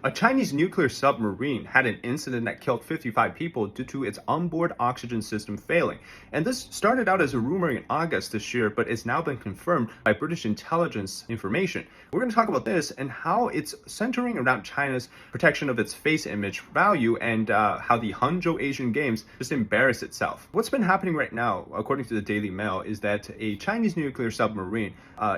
A Chinese nuclear submarine had an incident that killed 55 people due to its onboard oxygen system failing. And this started out as a rumor in August this year, but it's now been confirmed by British intelligence information. We're going to talk about this and how it's centering around China's protection of its face image value and how the Hangzhou Asian Games just embarrassed itself. What's been happening right now, according to the Daily Mail, is that a Chinese nuclear submarine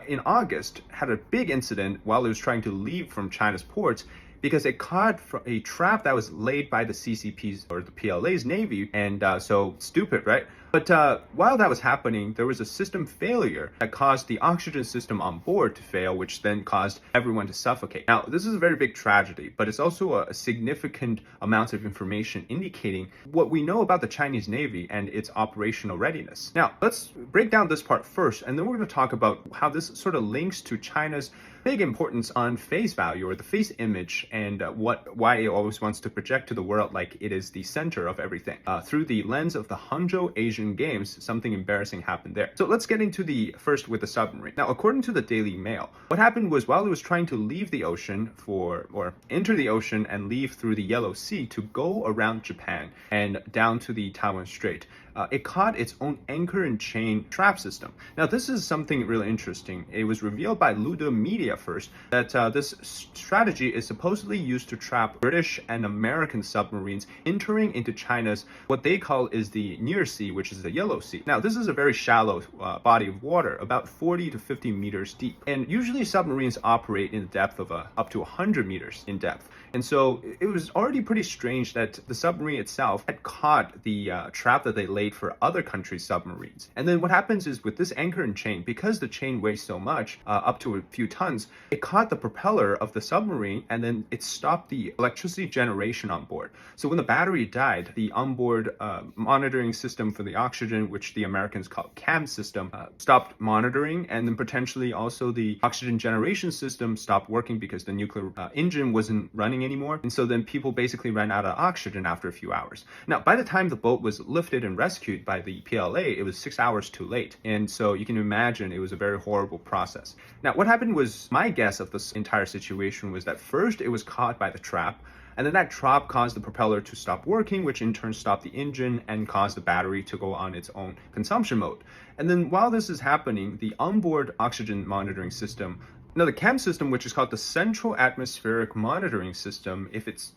in August had a big incident while it was trying to leave from China's ports because it caught a trap that was laid by the CCP's or the PLA's Navy, and so stupid, right? But while that was happening, there was a system failure that caused the oxygen system on board to fail, which then caused everyone to suffocate. Now, this is a very big tragedy, but it's also a significant amount of information indicating what we know about the Chinese Navy and its operational readiness. Now, let's break down this part first, and then we're going to talk about how this sort of links to China's big importance on face value or the face image and why it always wants to project to the world like it is the center of everything. Through the lens of the Hangzhou Asian Games, something embarrassing happened there. So let's get into the first with the submarine. Now, according to the Daily Mail, what happened was while it was trying to leave the ocean or enter the ocean and leave through the Yellow Sea to go around Japan and down to the Taiwan Strait, it caught its own anchor and chain trap system. Now, this is something really interesting. It was revealed by Luda Media first that this strategy is supposedly used to trap British and American submarines entering into China's what they call is the Near Sea, which is the Yellow Sea. Now, this is a very shallow body of water, about 40 to 50 meters deep. And usually submarines operate in the depth of up to 100 meters in depth. And so it was already pretty strange that the submarine itself had caught the trap that they laid for other countries' submarines. And then what happens is with this anchor and chain, because the chain weighs so much, up to a few tons, it caught the propeller of the submarine and then it stopped the electricity generation on board. So when the battery died, the onboard monitoring system for the oxygen, which the Americans call CAM system, stopped monitoring, and then potentially also the oxygen generation system stopped working because the nuclear engine wasn't running anymore. And so then people basically ran out of oxygen after a few hours. Now, by the time the boat was lifted and rescued by the PLA, it was 6 hours too late. And so you can imagine it was a very horrible process. Now, what happened was, my guess of this entire situation was that first it was caught by the trap, and then that trap caused the propeller to stop working, which in turn stopped the engine and caused the battery to go on its own consumption mode. And then while this is happening, the onboard oxygen monitoring system, now, the CAM system, which is called the Central Atmospheric Monitoring System,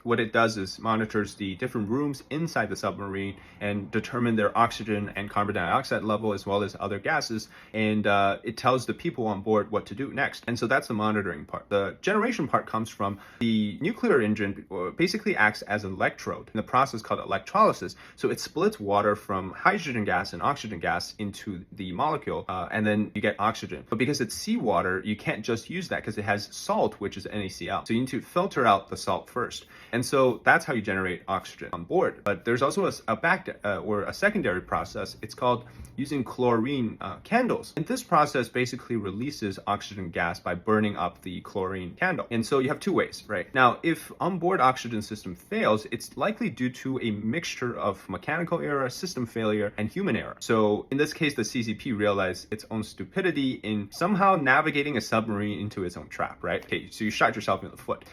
what it does is monitors the different rooms inside the submarine and determine their oxygen and carbon dioxide level as well as other gases, and it tells the people on board what to do next. And so that's the monitoring part. The generation part comes from the nuclear engine, basically acts as an electrode in the process called electrolysis. So it splits water from hydrogen gas and oxygen gas into the molecule, and then you get oxygen. But because it's seawater, you can't just use that because it has salt, which is NaCl. So you need to filter out the salt first. And so that's how you generate oxygen on board. But there's also a secondary process. It's called using chlorine candles. And this process basically releases oxygen gas by burning up the chlorine candle. And so you have two ways, right? Now, if onboard oxygen system fails, it's likely due to a mixture of mechanical error, system failure, and human error. So in this case, the CCP realized its own stupidity in somehow navigating a submarine into its own trap, right? Okay, so you shot yourself in the foot.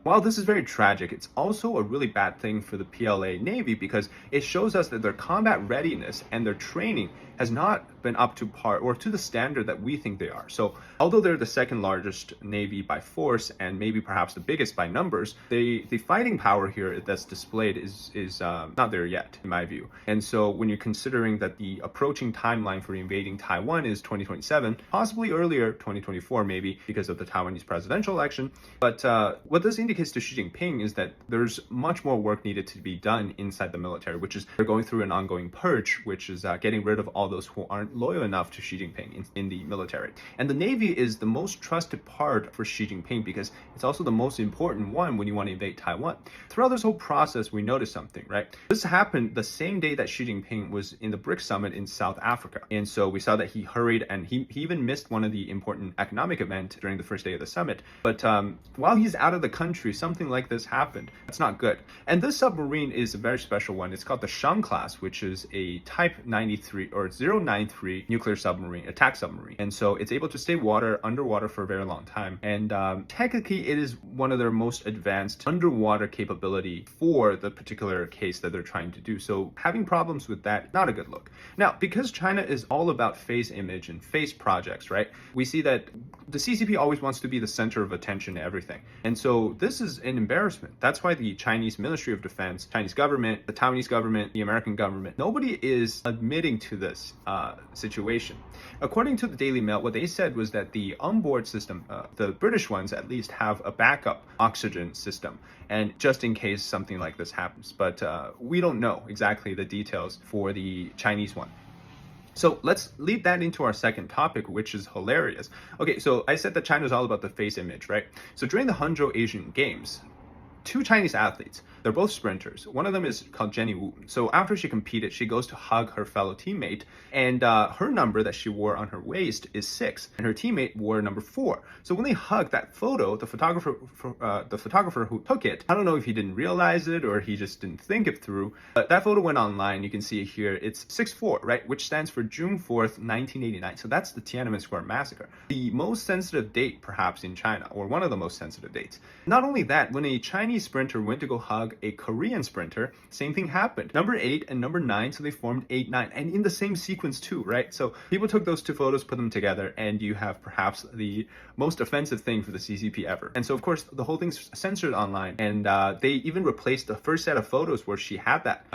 While this is very tragic, it's also a really bad thing for the PLA Navy because it shows us that their combat readiness and their training has not been up to par or to the standard that we think they are. So although they're the second largest Navy by force and maybe perhaps the biggest by numbers, the fighting power here that's displayed is not there yet, in my view. And so when you're considering that the approaching timeline for invading Taiwan is 2027, possibly earlier, 2024 maybe, because of the Taiwanese presidential election. But what this indicates to Xi Jinping is that there's much more work needed to be done inside the military, which is they're going through an ongoing purge, which is getting rid of all those who aren't loyal enough to Xi Jinping in the military. And the Navy is the most trusted part for Xi Jinping because it's also the most important one when you want to invade Taiwan. Throughout this whole process, we noticed something, right? This happened the same day that Xi Jinping was in the BRICS summit in South Africa. And so we saw that he hurried and he even missed one of the important economic events during the first day of the summit. But while he's out of the country, something like this happened. That's not good. And this submarine is a very special one. It's called the Shang class, which is a Type 93 or 093 nuclear submarine, attack submarine. And so it's able to stay underwater for a very long time. And technically, it is one of their most advanced underwater capability for the particular case that they're trying to do. So having problems with that, not a good look. Now, because China is all about face image and face projects, right? We see that the CCP always wants to be the center of attention to everything. And so this is an embarrassment. That's why the Chinese Ministry of Defense, Chinese government, the Taiwanese government, the American government, nobody is admitting to this situation. According to the Daily Mail, what they said was that the onboard system, the British ones at least, have a backup oxygen system, and just in case something like this happens. But we don't know exactly the details for the Chinese one. So let's lead that into our second topic, which is hilarious. Okay, so I said that China is all about the face image, right? So during the Hangzhou Asian Games, two Chinese athletes, they're both sprinters. One of them is called Jenny Wu. So after she competed, she goes to hug her fellow teammate, and her number that she wore on her waist is 6, and her teammate wore number 4. So when they hug, that photo, the photographer who took it, I don't know if he didn't realize it or he just didn't think it through, but that photo went online. You can see it here. It's 6/4, right, which stands for June 4th, 1989. So that's the Tiananmen Square massacre, the most sensitive date perhaps in China, or one of the most sensitive dates. Not only that, when a Chinese sprinter went to go hug a Korean sprinter, same thing happened. Number 8 and number 9, so they formed 8-9, and in the same sequence too, right? So people took those two photos, put them together, and you have perhaps the most offensive thing for the CCP ever. And so of course the whole thing's censored online, and they even replaced the first set of photos where she had that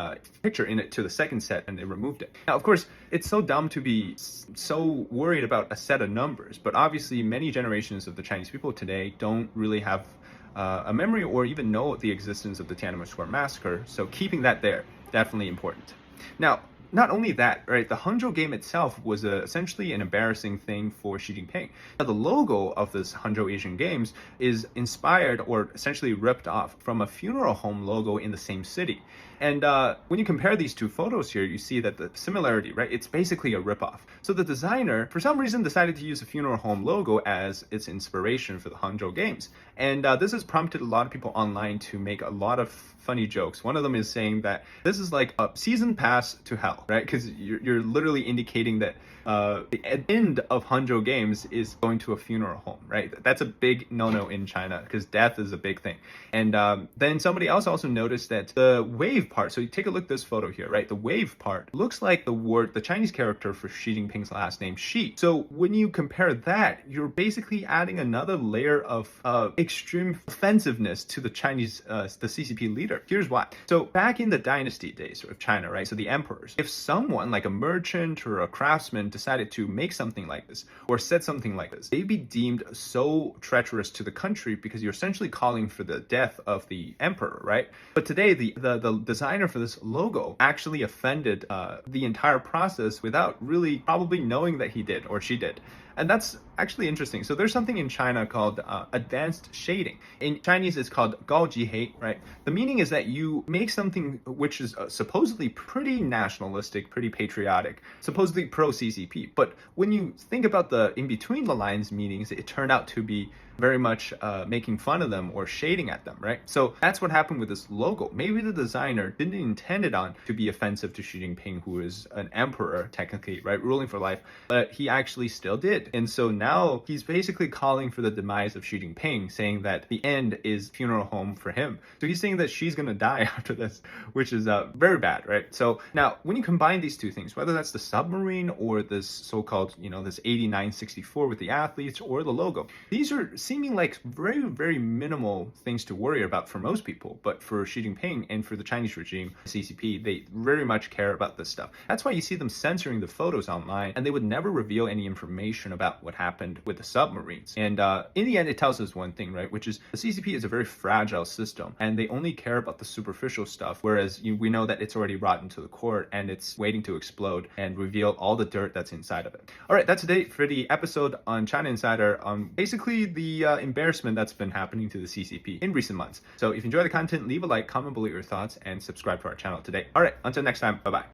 picture in it to the second set, and they removed it. Now of course it's so dumb to be so worried about a set of numbers, but obviously many generations of the Chinese people today don't really have a memory or even know the existence of the Tiananmen Square massacre, so keeping that there, definitely important. Now, not only that, right, the Hangzhou game itself was essentially an embarrassing thing for Xi Jinping. Now, the logo of this Hangzhou Asian Games is inspired or essentially ripped off from a funeral home logo in the same city. And when you compare these two photos here, you see that the similarity, right, it's basically a ripoff. So the designer, for some reason, decided to use a funeral home logo as its inspiration for the Hangzhou Games. And this has prompted a lot of people online to make a lot of funny jokes. One of them is saying that this is like a season pass to hell, right? Because you're literally indicating that the end of Hangzhou Games is going to a funeral home, right? That's a big no-no in China because death is a big thing. And then somebody else also noticed that the wave part, so you take a look at this photo here, right? The wave part looks like the Chinese character for Xi Jinping's last name, Xi. So when you compare that, you're basically adding another layer of extreme offensiveness to the Chinese, the CCP leader. Here's why. So back in the dynasty days of China, right? So the emperors, if someone like a merchant or a craftsman decided to make something like this or said something like this, they'd be deemed so treacherous to the country because you're essentially calling for the death of the emperor, right? But today, the designer for this logo actually offended the entire process without really probably knowing that he did or she did. And that's actually interesting. So there's something in China called advanced shading. In Chinese, it's called 高级黑, right? The meaning is that you make something which is supposedly pretty nationalistic, pretty patriotic, supposedly pro-CCP. But when you think about the in-between the lines meanings, it turned out to be very much making fun of them or shading at them, right? So that's what happened with this logo. Maybe the designer didn't intend it on to be offensive to Xi Jinping, who is an emperor, technically, right? Ruling for life, but he actually still did. And so now he's basically calling for the demise of Xi Jinping, saying that the end is funeral home for him. So he's saying that she's gonna die after this, which is very bad, right? So now when you combine these two things, whether that's the submarine or this so-called, this 8964 with the athletes or the logo, these are seeming like very, very minimal things to worry about for most people. But for Xi Jinping and for the Chinese regime, CCP, they very much care about this stuff. That's why you see them censoring the photos online, and they would never reveal any information about what happened with the submarines. And in the end, it tells us one thing, right? Which is the CCP is a very fragile system, and they only care about the superficial stuff, whereas we know that it's already rotten to the core, and it's waiting to explode and reveal all the dirt that's inside of it. All right, that's it for the episode on China Insider on basically the embarrassment that's been happening to the CCP in recent months. So if you enjoy the content, leave a like, comment below your thoughts, and subscribe to our channel today. All right, until next time, bye-bye.